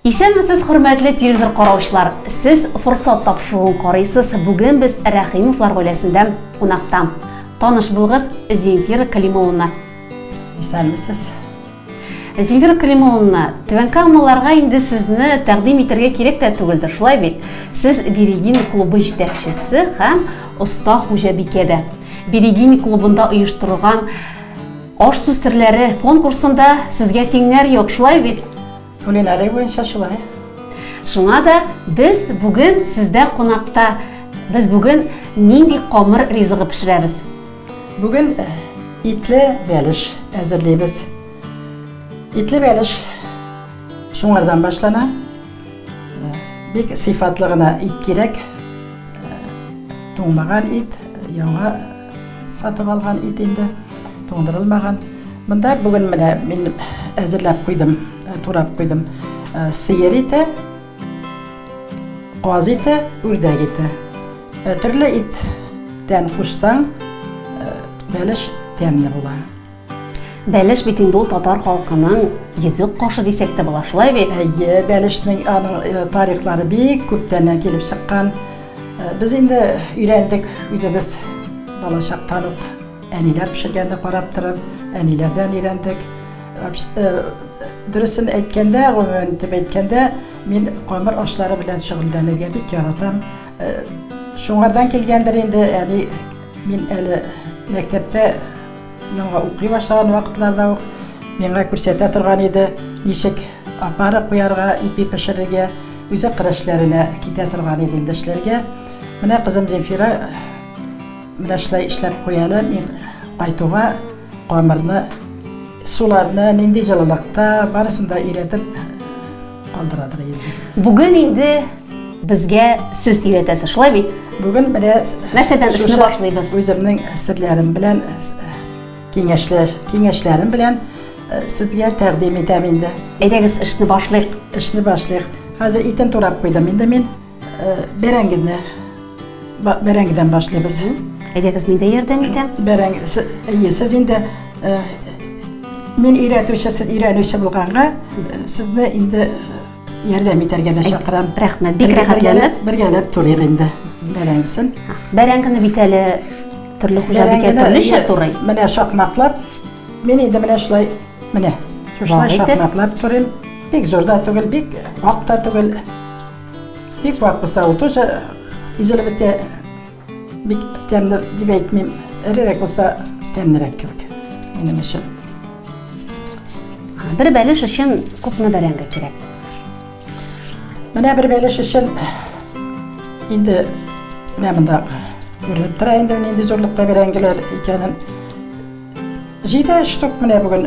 Исәнмесез, хөрмәтле телевизор караучылар. Сез форсат тапшыруын карыйсыз. Бүген без Рәхимовлар гаиләсендә кунакта. Таныш булыгыз, Земфира Калимовна. Исәнмесез. Земфира Калимовна, түбәнге амалларга инде сезне тәкъдим итәргә кирәк тә түгелдер, шулай бит? Сез Берегин клубы җитәкчесе һәм оста хуҗабикә дә. Берегин клубында оештырылган аш сүзләре конкурсында сезгә тиңнәр юк, шулай бит? Кулинария буенча шулай. Шуңа да без бүген сездә кунакта. Без бүген нинди камыр ризыгы пешерәбез? Бүген итле бәлеш әзерләйбез. Итле бәлеш шуңардан башлана. Бик сыйфатлы гына ит кирәк. Туңмаган ит, яңа сатып алган ит инде, туңдырылмаган. Монда бүген менә мин әзерләп куйдым, турап куйдым. Сыер ите, каз ите, үрдәк ите. Төрле иттән кушсаң, бәлеш тәмле була. Бәлеш бит инде ул татар халкының йөзек кашы дисәк тә була, шулай бит? Әйе, бәлешнең аның тарихлары бик күптән килеп чыккан. Без инде өйрәндек, үзебез бала чактан ук әниләр пешергәнне карап торып, әниләрдән өйрәндек. Дөресен әйткәндә, гомумән итеп әйткәндә, мин камыр ашлары белән шөгыльләнергә бик яратам. Шуңардан килгәндер инде, яни мин әле мәктәптә яңа укый башлаган вакытларда ук миңа күрсәтә торган иде, ничек апарып куярга, ипи пешерергә, үзе кырышларына китә торган иде инде эшләргә. Менә кызым Земфира менә шулай эшләп куялы, мин кайтуга камырны, суларны нинди җылылыкта барысында өйрәтеп калдырадыр инде. Бүген инде безгә сез өйрәтәсез, шулай бит? Бүген менә мәсәлән эшне башлыйбыз. Үземнең серләрем белән, киңәшләрем белән сезгә тәкъдим итәм инде. Әйдәгез, эшне башлыйк. Эшне башлыйк. Хәзер итен турап куйдым инде мин. Бәрәңгедән башлыйбыз. Әйдәгез, мин дә ярдәм итәм. Бәрәңге, сез инде мин өйрәтүче, сез өйрәнүче булганга, сезне инде ярдәм итәргә дә чакырам. Рәхмәт, бик рәхәтләнеп. Бергәләп турыйк инде бәрәңгесен. Бәрәңгене бит әле төрле хуҗабикә төрлечә турый. Менә шакмаклап, мин инде менә шулай, менә шулай шакмаклап турыйм. Бик зур да түгел, бик вак та түгел. Бик вак булса, ул тоже изелеп бетә. Бик тәмле дип әйтмим. Эрерәк булса, тәмлерәк кебек. Минем өчен. Бер бәлеш өчен күпме бәрәңге кирәк? Менә бер бәлеш өчен инде менә монда күренеп тора инде нинди зурлыкта бәрәңгеләр икәнен. 7 штук менә бүген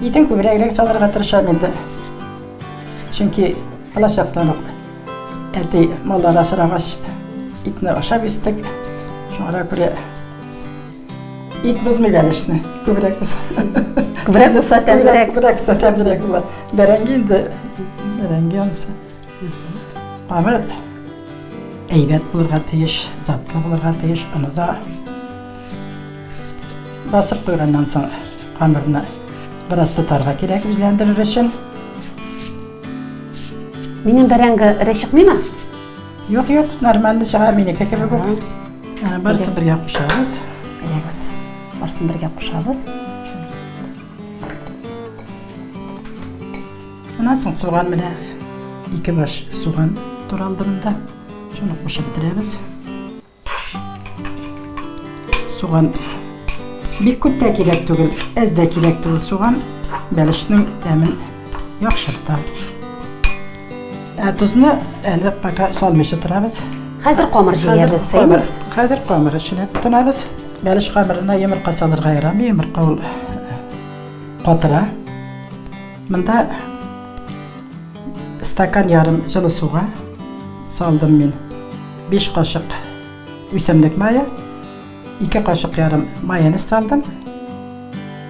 итен күбрәк салырга тырышам инде. Чөнки алачактан ук әти маллар асрагач итне ашап истек. Шуңа күрә ит бузмый бәлешне. Күбрәк булса. Күбрәк булса тәмлерәк. Күбрәк булса тәмлерәк була. Бәрәңге инде бәрәңге анысы. Аны әйбәт булырга тиеш, затлы булырга тиеш. Аны да басып куйганнан соң камырны бераз тотарга кирәк үзләндерер өчен. Минем бәрәңге рәшикмиме? Юк, нормально чыга, минеке кебек үк. Барысы бергә кушабыз. Әйдәгез, барысын бергә кушабыз. Аннан соң суган менә 2 баш суган туралдырында. Шуны кушып бетерәбез. Суган бик күп тә кирәк түгел, әз дә кирәк түгел суган. Бәлешнең тәмен яхшырта. Тузны әле пока салмыйча торабыз. Хәзер камыр җыябыз, сәймез. Хәзер камыр эшләп торабыз. Бәлеш камырына йомырка салырга ярамый, йомырка ул катыра. Монда стакан ярым җылы суга салдым мин 5 кашык үсемлек мая, 2 кашык ярым майонез салдым.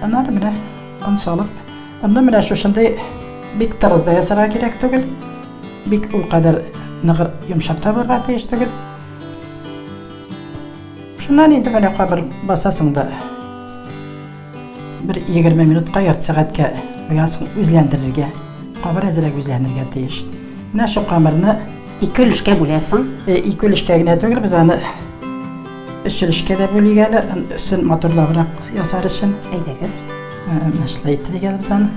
Аннан менә ун салып, аны менә шушындай бик тырызда ясарга кирәк түгел. Бик ул кадәр ныгыр йомшак та булырга тиеш түгел. Шуннан инде менә камыр басасың да bir 20 minutqa yarım saatga qo'yasың, o'zlantirishga камыр әзірәк үзләнергә тиеш. Менә шу камырны ике өлешкә бүләсең. Ике өлешкә генә түгел, без аны өч өлешкә дә бүлик әле, өсөн матурлабрак ясар өчен. Әйдәгез. Мәшләй итәргә без аны.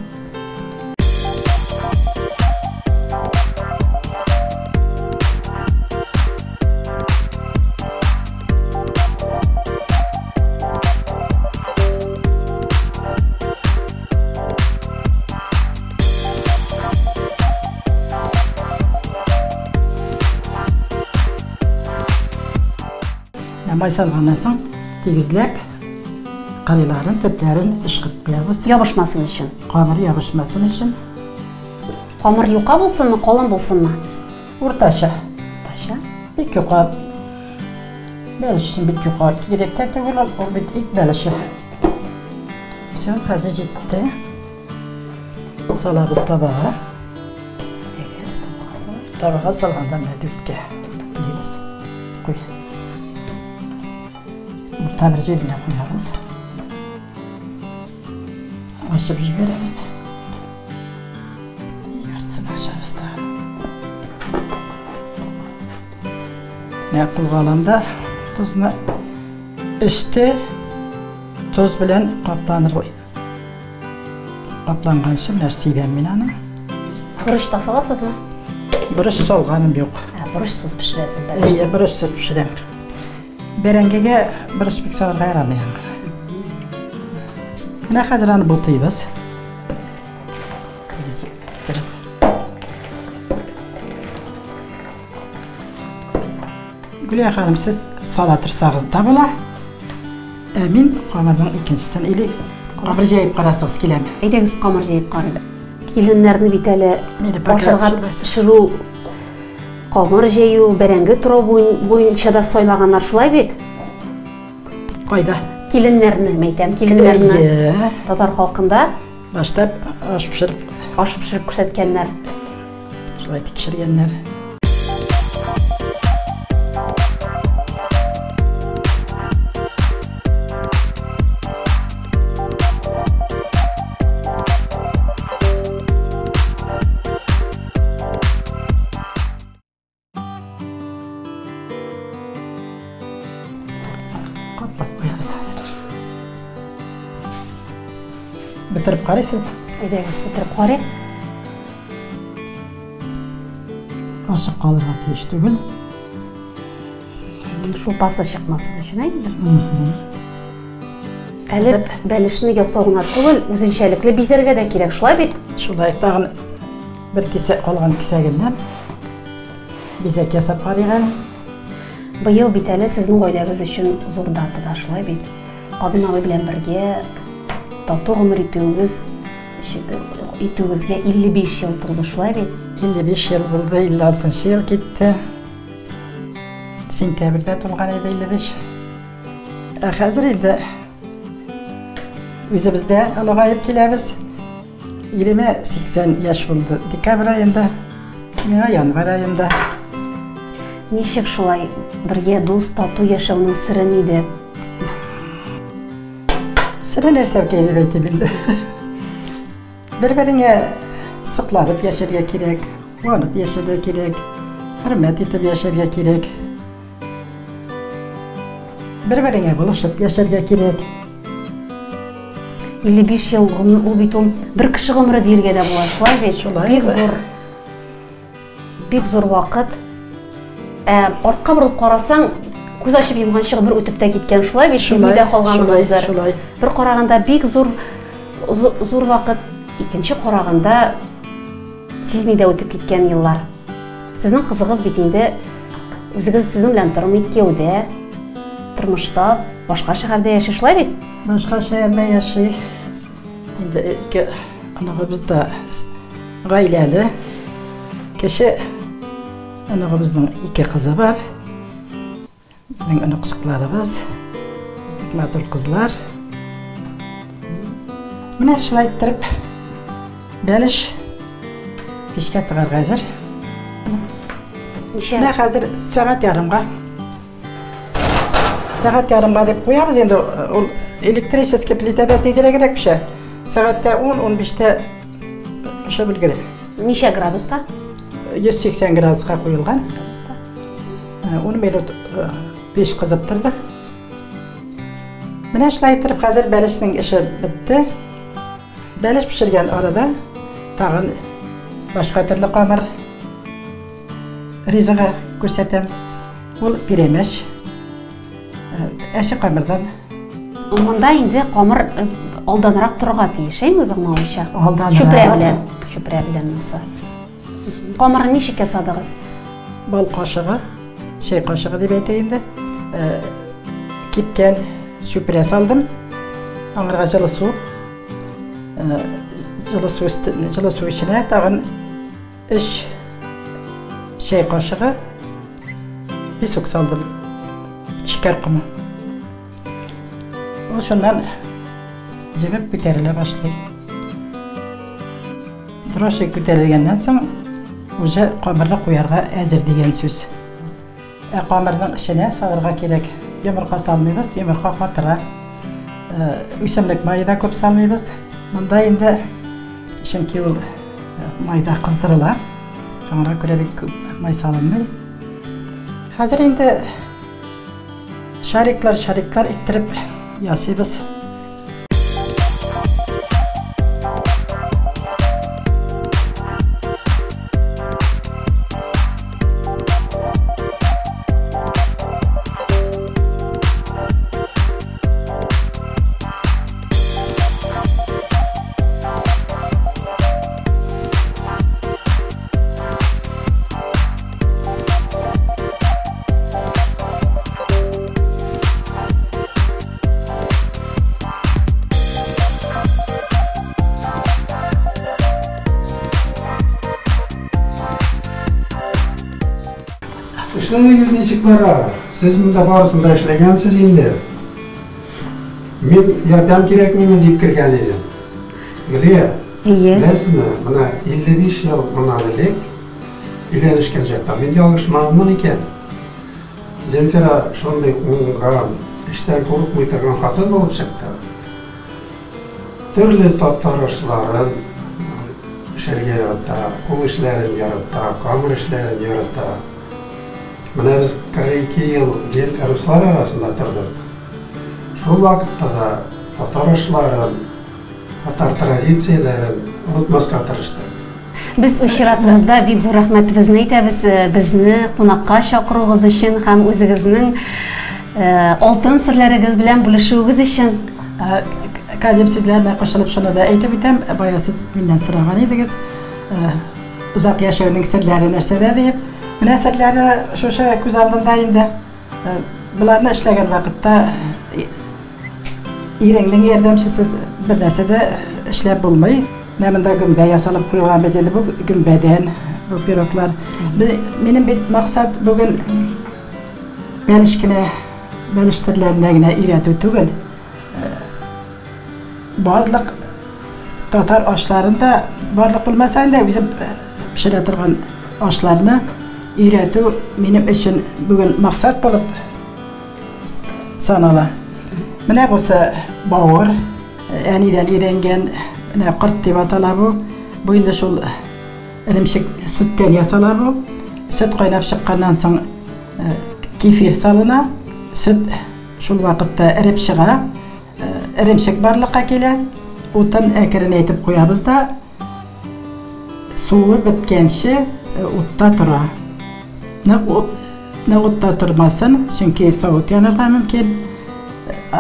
Май салганнан соң тигезләп карыйларын, төпләрен ышкып куябыз. Ябышмасын өчен. Камыр ябышмасын өчен. Камыр юка булсынмы, калын булсынмы? Уртача. Уртача. Бик юка. Бәлеш өчен бик юка кирәк тә түгел, ул бит ик бәлеше. Все, хәзер җитте. Салабыз табага. Табага салганда менә дүрткә билебез. Куй. Урта bir жеріне қоябыз. Ашып жібереміз. Яртысын ашабыз да. Бұл ғаламда тұзны үсті тұз білен қапланыр ғой. Қапланған үшін нәрсейбен мен аны. Бұрыш та саласыз мы? Бұрыш солғаным жоқ. Бұрышсыз пішіресіз. Бұрышсыз пішірем. Бәрәңгеге бұрыш бік салырға ярамайын. Мына қазір аны бұлтыйбыз. Гүлия ханым, сіз сала тұрсағыз да бола. Мен қамырдың екіншісін или қамыр жайып қарасығыз келем. Әйдеңіз қамыр жайып қарайды. Келінлерді бит әлі башырға пішіру, камыр жею, бәрәңге турау бойынша да сойлаганнар шулай бит? Кайда? Киленнәрне мәйтәм, киленнәрне. Татар халкында баштап аш пешереп күрсәткәннәр. Шулай тикшергәннәр. Бітіріп қарайсыз? Әйдәгіз, бітіріп қарай. Ашық қалырға тиіш түгіл. Шулпасы шықмасын үшін әйдіңіз? Әлі бәлішіні ясауына түгіл, өзіншәліклі безерге де керек, шулай бит? Шулай, тағын бір кесе қалған кесегінен безек ясап қарайған. Бұйыл бит әлі сіздің ойлағыз үшін зор датыда, шулай бит? Қадын ағы білен бірге тату ғымыр итуіңізге 55 ел тұрды, шулай бет? 55 ел болды, 56 ел кетті. Сентябрьде тұлған еді 55. Қазір еді өзімізде ұлғайып келеміз. 20-80 яш болды декабр айында, меңа январ айында. Нешік шулай бірге дос тату яшауның сырын еді? Сірі нәрсе кейді бәйті білді. Бір-біріңе сұқланып яшерге керек, қуанып яшерге керек, hürmet etip яшерге керек. Bir-birine buluşup яшерге керек. 55 yıl ул бит ул bir кеше гомере диргә дә була. Шулай бит? Бик зур вакыт. Артка борылып карасаң, күз ачып йомганчы гомер үтеп тә киткән. Шулай бит? Сездә калганыбыздыр. Bir караганда бик зур вакыт, икенче караганда сизмидә үтеп киткән еллар. Сезнең кызыгыз бит инде үзегез сезнең белән тормый икәүдә, тормышта, башка шәһәрдә яши, шулай бит? Башка шәһәрдә яши. Инде анагыбызда гаиләле. Кеше анагыбызның 2 кызы бар. Безнең анаксыкларыбыз, матур кызлар. Менә шулай итеп бәлеш пешкә тыгарга әзер. Менә хәзер сәгать ярымга. Сәгать ярымга дип куябыз инде. Ул электрический плитада тизрәгрәк пешә. Сәгатьтә 10-15тә пешә белгән. Ничә градуста? 180 градусқа қойылған. Оны минут 5 қызып тұрды. Міне шылай тұрып, қазір бәліштің іші бітті. Бәліш пішірген арада тағын башқа түрлі қамыр ризығы көрсетем. Ол пиремеш. Әші қамырдан. Мұнда енді қамыр алданырақ тұрға тиіш, өзің мауыша? Алданырақ. Шүпірә білен нысы. Қамыры нешеке садығыз? Бал қашығы, шай қашығы деп әйтейінді. Кепкен шүпірә салдым. Аңырға жылы су. Жылы су ішіне тағын 3 шай қашығы песок салдым. Шекер құмы. Ол шондан жеміп көтеріле башлайды. Троши көтерілгеннен соң уже қамырды қоярға әзір деген сөз. Қамырдың ішіне салырға керек. Емірқа салмайбыз, емірқа қатыра. Үсімлік майда көп салмайбыз. Мұнда енді ішінке ол майда қыздырыла. Жаңыра көребек көп май салынмай. Қазір енді шариклар иттіріп ясыйбыз. Işınlığınız nechik bora? Siz bunda barısında ishlagansiz endi. Men yordam kerakmi deb kirgan edim. Gulya, bilasizmi, mana 55 yil bunaqalik uylanishgan chaqda men yolg'ishmanman ekan. Zemfira shunday o'ngan, ishdan qo'rqmay turgan xotin bo'lib chiqdi. Turli toptarishlarim ishlarga yaratdi, qo'l ishlarini yaratdi, qamir ishlarini yaratdi. Mana biz 42 yil ruslar arasında turdik. Şu vaqtda da tatar ishlarini, tatar traditsiyalarini unutmasga tirishdik. Biz uchratmizda bek zo'r rahmatimizni aytamiz. Bizni qonaqqa chaqiruvingiz uchun ham o'zingizning oltin sirlaringiz bilan bo'lishuvingiz uchun. Kadim sizlarga qo'shilib shuni da aytib o'tam. Boya siz mendan so'ragan edingiz. Uzoq yashashning sirlari narsada deb. Mana sirlari o'sha ko'z oldimda endi. Bularni ishlagan vaqtda eringning yordamchisiz bir narsada ishlab bo'lmay. Namında gümbe yasalıb qo'yilgan bedeli bu gümbeden, bu piroklar. Benim bir maksat bugün beliş sirlerine öğretүү tugul. Barlık tatar aşlarında, barlık bilmesen de bizim pişire turgan aşlarını öğretүү benim için bugün maksat bolup sanala. Mine bolsa bawır, aniden öğrengen qırt deb atalar bu. Bu indi şol irimşik sütten yasalar bu. Süt qaynab chiqqandan so'ng kefir salına. Süt şol vaqtda irib chiqa. Irimşik barliqqa kela. O'tin akirini aytib qo'yamiz da suvi bitgancha o'tda tura. Ne o'tda turmasin, chunki sovut yanarga mumkin.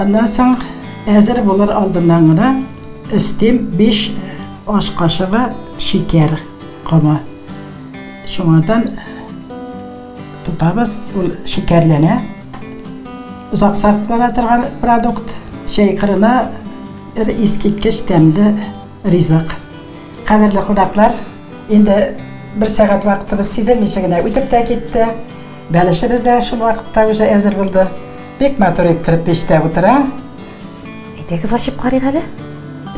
Ondan so'ng hazır bo'lar oldindan üstüm 5 aş kaşığı şeker qama. Şundan tutabız, o şekerlene. Uzaq saqlara turgan produkt şey qırına eskitkiş təmli rizq. Qadirli qonaqlar, endi 1 saat vaqtimiz sezilmishigina o'tib ketdi. Balishimiz de şu vaqtda o'sha hazır bo'ldi. Bek motor ettirib peshda o'tira. Aytasiz ochib qaraylik hali.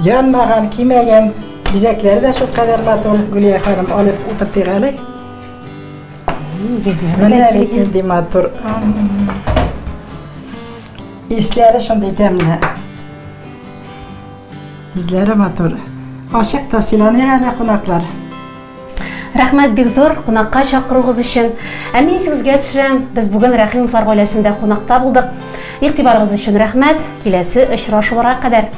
Yanmagan, kiymagan bizakları da şu kadar motor Gülya Hanım alıp oturtuyalım. Bana beklendi motor. İsleri şunday temli. İzleri motor. Aşık da silanıyor da kulaklar. Рәхмәт бик зур кунакка чакыругыз өчен. Мин сезгә төшәм. Без бүген Рәхимовлар гаиләсендә кунакта булдык. Игътибарыгыз өчен рәхмәт. Киләсе очрашуларга кадәр.